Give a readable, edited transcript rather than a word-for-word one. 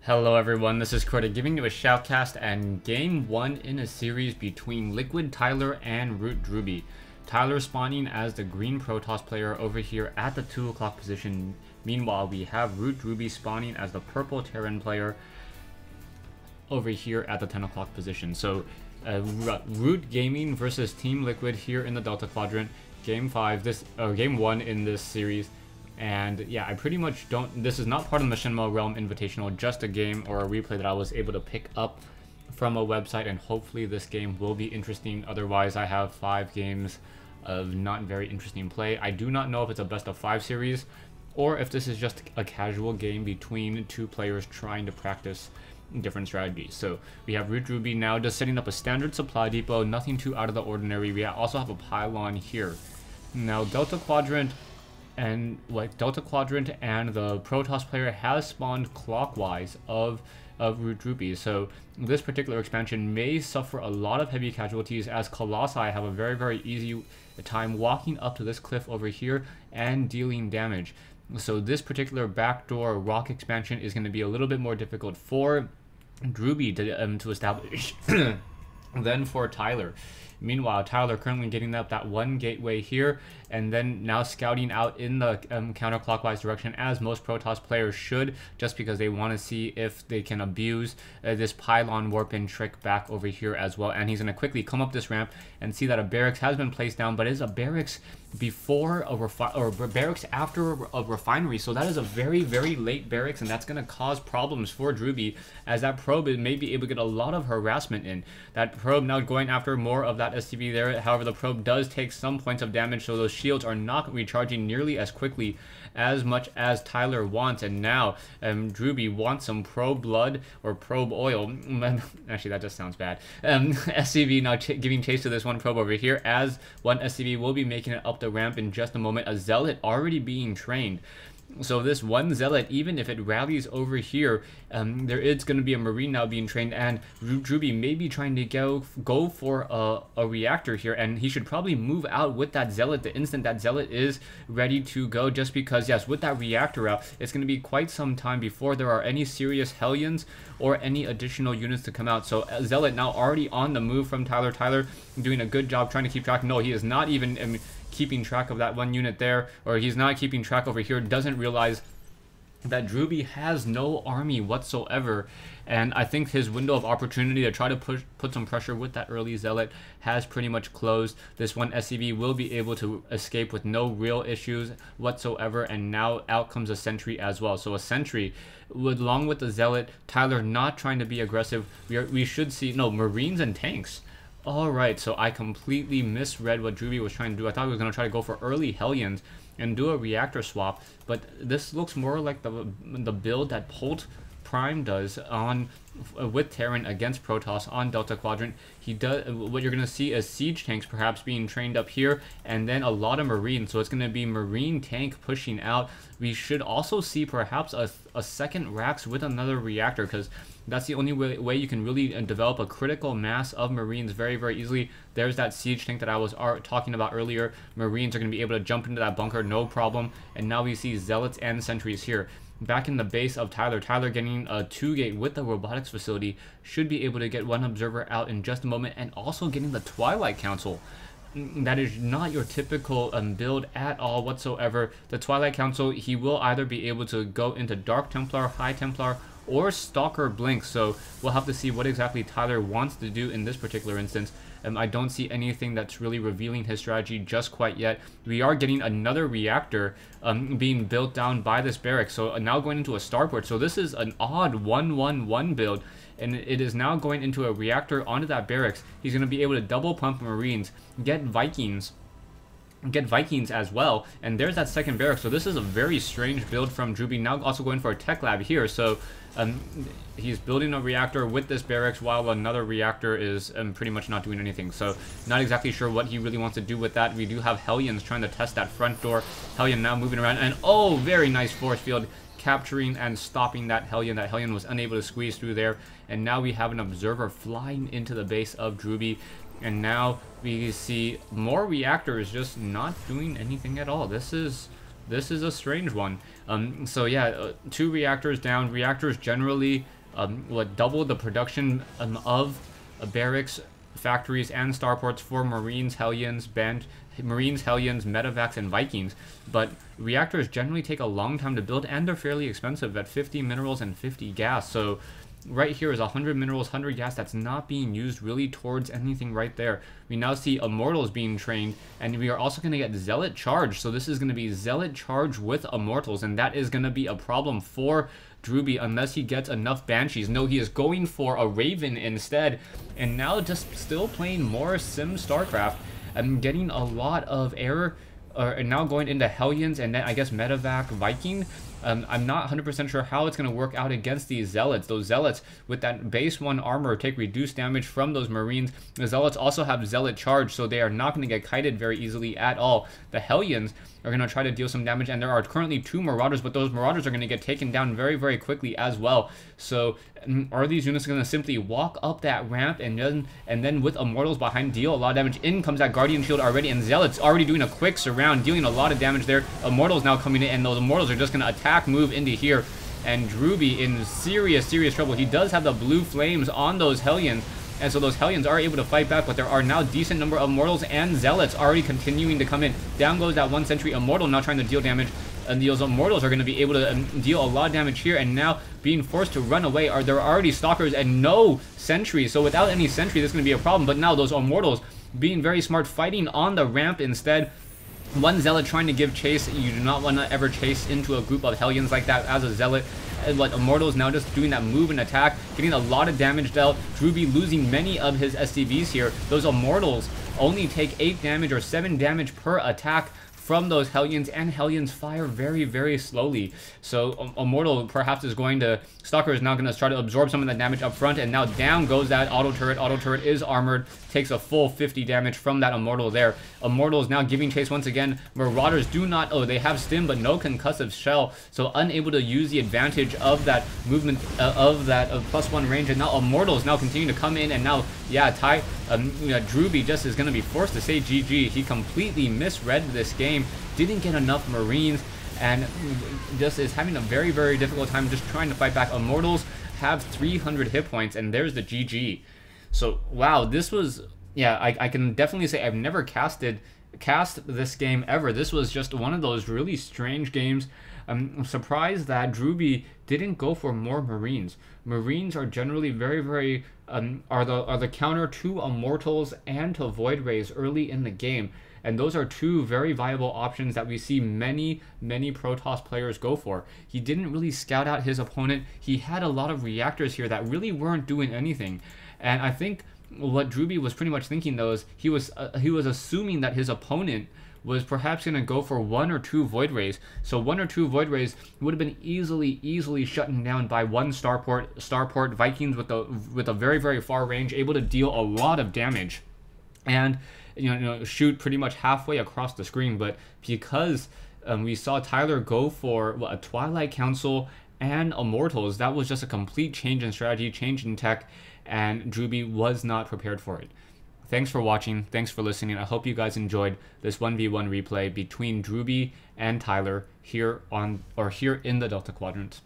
Hello everyone, this is Quadrant giving you a shoutcast and game 1 in a series between Liquid Tyler and Root Drewbie. Tyler spawning as the green Protoss player over here at the 2 o'clock position. Meanwhile, we have Root Drewbie spawning as the purple Terran player over here at the 10 o'clock position. So Root Gaming versus Team Liquid here in the Delta Quadrant. Game 1 in this series. And yeah, I pretty much this is not part of the Machinima Realm Invitational, just a game or a replay that I was able to pick up from a website, and hopefully this game will be interesting. Otherwise, I have 5 games of not very interesting play. I do not know if it's a best of 5 series, or if this is just a casual game between 2 players trying to practice different strategies. So we have Root Drewbie now just setting up a standard supply depot, nothing too out of the ordinary. We also have a pylon here. Now Delta Quadrant and the Protoss player has spawned clockwise of Root Drewbie, so this particular expansion may suffer a lot of heavy casualties, as Colossi have a very easy time walking up to this cliff over here and dealing damage. So this particular backdoor rock expansion is going to be a little bit more difficult for Drewbie to establish than for Tyler. Meanwhile, Tyler currently getting up that one gateway here, and then now scouting out in the counterclockwise direction, as most Protoss players should, just because they want to see if they can abuse this pylon warp-in trick back over here as well. And he's going to quickly come up this ramp and see that a barracks has been placed down, but it is a barracks before a barracks after a refinery, so that is a very late barracks, and that's going to cause problems for Drewbie, as that probe may be able to get a lot of harassment in. That probe now going after more of that SCV there. However, the probe does take some points of damage, so those shields are not recharging nearly as quickly as much as Tyler wants. And now Drewbie wants some probe blood or probe oil. Actually, that just sounds bad. SCV now giving chase to this one probe over here, as one SCV will be making it up the ramp in just a moment. A zealot already being trained. So this one zealot, even if it rallies over here, there is going to be a marine now being trained, and Drewbie may be trying to go for a reactor here, and he should probably move out with that zealot the instant that zealot is ready to go, just because, yes, with that reactor out, it's going to be quite some time before there are any serious Hellions or any additional units to come out. So zealot now already on the move from Tyler. Tyler doing a good job trying to keep track. No, he is not even keeping track of that one unit there, or he's not keeping track over here, doesn't realize that Drewbie has no army whatsoever. And I think his window of opportunity to try to put some pressure with that early zealot has pretty much closed. This one SCV will be able to escape with no real issues whatsoever, and now out comes a sentry as well. So a sentry along with the zealot. Tyler not trying to be aggressive. We should see marines and tanks. Alright, so I completely misread what Drewbie was trying to do. I thought he was going to try to go for early Hellions and do a reactor swap, but this looks more like the build that Polt Prime does with Terran against Protoss on Delta Quadrant. What you're going to see is siege tanks perhaps being trained up here, and then a lot of marines. So it's going to be marine tank pushing out. We should also see perhaps a second Rax with another reactor, because that's the only way you can really develop a critical mass of marines very easily. There's that siege tank that I was talking about earlier. Marines are going to be able to jump into that bunker no problem. And now we see zealots and sentries here. Back in the base of Tyler. Tyler getting a 2-gate with the robotics facility. Should be able to get one observer out in just a moment, and also getting the Twilight Council. That is not your typical build at all whatsoever. The Twilight Council, he will either be able to go into Dark Templar, High Templar, or Stalker Blink. So we'll have to see what exactly Tyler wants to do in this particular instance. I don't see anything that's really revealing his strategy just quite yet. We are getting another reactor being built down by this barracks. So now going into a starport. So this is an odd 1-1-1 build, and it is now going into a reactor onto that barracks. He's going to be able to double pump Marines, get Vikings as well, and there's that second barracks. So this is a very strange build from Drewbie. Now also going for a tech lab here. So he's building a reactor with this barracks while another reactor is pretty much not doing anything. So not exactly sure what he really wants to do with that. We do have Hellions trying to test that front door. Hellion now moving around, and oh, very nice force field, capturing and stopping that Hellion. That Hellion was unable to squeeze through there, and now we have an observer flying into the base of Drewbie. And now we see more reactors just not doing anything at all. This is this is a strange one. So yeah, 2 reactors down. Reactors generally would double the production of barracks, factories, and starports for Marines, Hellions, Medevacs, and Vikings. But reactors generally take a long time to build, and they're fairly expensive at 50 minerals and 50 gas. So right here is 100 minerals, 100 gas that's not being used really towards anything right there. We now see Immortals being trained, and we are also going to get Zealot Charge. So this is going to be Zealot Charge with Immortals, and that is going to be a problem for Drewbie unless he gets enough Banshees. No, he is going for a Raven instead, and now just still playing more Sim StarCraft. I'm getting a lot of error, and now going into Hellions, and then I guess Medevac Viking. I'm not 100% sure how it's going to work out against these Zealots. Those Zealots with that base 1 armor take reduced damage from those Marines. The Zealots also have Zealot Charge, so they are not going to get kited very easily at all. The Hellions are going to try to deal some damage, and there are currently 2 Marauders, but those Marauders are going to get taken down very, very quickly as well. So are these units going to simply walk up that ramp and then with Immortals behind deal a lot of damage? In comes that Guardian Shield already, and Zealots already doing a quick surround, dealing a lot of damage there. Immortals now coming in, and those Immortals are just going to attack, move into here, and Drewbie in serious trouble. He does have the blue flames on those Hellions, and so those Hellions are able to fight back, but there are now decent number of Immortals and Zealots already continuing to come in. Down goes that 1 sentry Immortal, now trying to deal damage, and those Immortals are going to be able to deal a lot of damage here, and now being forced to run away. There are already Stalkers and no sentries, so without any sentry, this is going to be a problem. But now those Immortals being very smart, fighting on the ramp instead. 1 Zealot trying to give chase. You do not want to ever chase into a group of Hellions like that as a Zealot. But Immortals now just doing that move and attack, getting a lot of damage dealt. Drewbie losing many of his SCVs here. Those Immortals only take 8 damage or 7 damage per attack from those Hellions, and Hellions fire very, very slowly. So Immortal perhaps is going to... Stalker is now going to try to absorb some of that damage up front, and now down goes that auto turret. Auto turret is armored, takes a full 50 damage from that Immortal there. Immortal is now giving chase once again. Marauders do not... Oh, they have stim, but no concussive shell, so unable to use the advantage of that movement, of that +1 range. And now Immortals now continue to come in, and now, yeah, Drewbie just is going to be forced to say GG. He completely misread this game, didn't get enough Marines, and just is having a very, very difficult time just trying to fight back. Immortals have 300 hit points, and there's the GG. So, wow, this was... Yeah, I can definitely say I've never cast this game ever. This was just one of those really strange games. I'm surprised that Drewbie didn't go for more Marines. Marines are generally very, very... are the counter to Immortals and to Void Rays early in the game. And those are 2 very viable options that we see many, many Protoss players go for. He didn't really scout out his opponent. He had a lot of reactors here that really weren't doing anything. And I think what Drewbie was pretty much thinking, though, is he was assuming that his opponent was perhaps going to go for 1 or 2 Void Rays. So 1 or 2 Void Rays would have been easily shut down by 1 Starport. Vikings with a very, very far range, able to deal a lot of damage. And shoot pretty much halfway across the screen. But because we saw Tyler go for a Twilight Council and Immortals, that was just a complete change in strategy, change in tech, and Drewbie was not prepared for it. Thanks for watching. Thanks for listening. I hope you guys enjoyed this 1v1 replay between Drewbie and Tyler here in the Delta Quadrant.